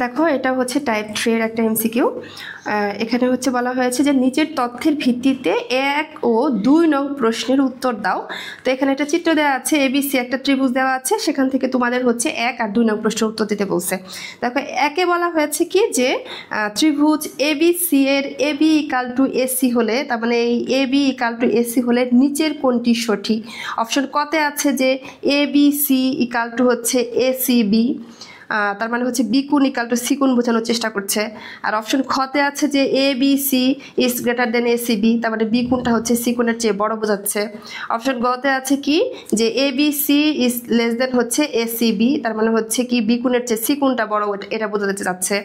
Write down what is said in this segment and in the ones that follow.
দেখো এটা হচ্ছে টাইপ 3 এর একটা এমসিকিউ। এখানে হচ্ছে বলা হয়েছে যে নিচের তথ্যের ভিত্তিতে 1 ও 2 নং প্রশ্নের উত্তর দাও। তো এখানে একটা চিত্র দেওয়া আছে, এবিসি একটা ত্রিভুজ দেওয়া আছে, সেখান থেকে তোমাদের হচ্ছে 1 আর 2 নং প্রশ্নের উত্তর দিতে বলছে। দেখো একে বলা হয়েছে কি যে ত্রিভুজ এবিসি এর এবি ইকাল টু এসি হলে, তার মানে এই এবি ইকাল টু এসি হলে নিচের কোনটি সঠিক। অপশন কতে আছে যে এবিসি ইকাল টু হচ্ছে এসিবি, তার মানে হচ্ছে বি কোণ ইকাল টু সি কোণ বোঝানোর চেষ্টা করছে। আর অপশন খতে আছে যে A B C is greater than A C B, তার মানে বি কোণটা হচ্ছে সি কোণের চেয়ে বড় বোঝাচ্ছে। অপশন গতে আছে কি যে A B C is less than হচ্ছে এ সি বি, তার মানে হচ্ছে কি বি কোণের চেয়ে সি কোণটা বড়, এটা বোঝাতে চাচ্ছে।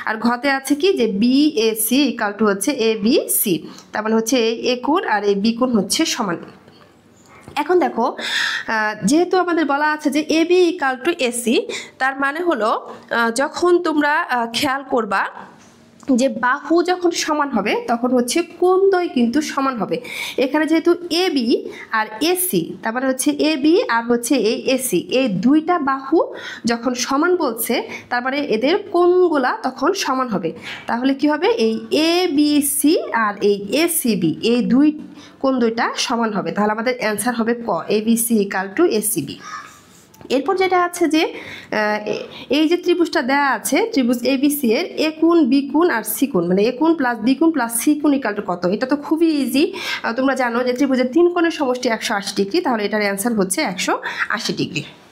আর ঘতে আছে কি যে B A C equal to হচ্ছে এ বি সি, তার মানে হচ্ছে এই এ কোণ আর এই বি কোণ হচ্ছে সমান। এখন দেখো যেহেতু আমাদের বলা আছে যে এবি ইকাল টু এসি, তার মানে হলো যখন তোমরা খেয়াল করবা যে বাহু যখন সমান হবে তখন হচ্ছে কোণদ্বয় কিন্তু সমান হবে। এখানে যেহেতু এবি আর এসি, তার মানে হচ্ছে এবি আর হচ্ছে এই এসি, এই দুইটা বাহু যখন সমান বলছে তার মানে এদের কোণগুলা তখন সমান হবে। তাহলে কি হবে, এই এ বি সি আর এই এসিবি এই দুই কোণ দুইটা সমান হবে। তাহলে আমাদের অ্যান্সার হবে ক, এবিসি ইকাল টু এসিবি। এরপর যেটা আছে যে এই যে ত্রিভুজটা দেওয়া আছে, ত্রিভুজ এবিসি এর এ কোণ বি কোণ আর সি কোণ, মানে এ কোণ প্লাস বি কোণ প্লাস সি কোণ ইকাল টু কত। এটা তো খুবই ইজি, তোমরা জানো যে ত্রিভুজের 3 কোণের সমষ্টি 180 ডিগ্রি, তাহলে এটার অ্যান্সার হচ্ছে 180 ডিগ্রি।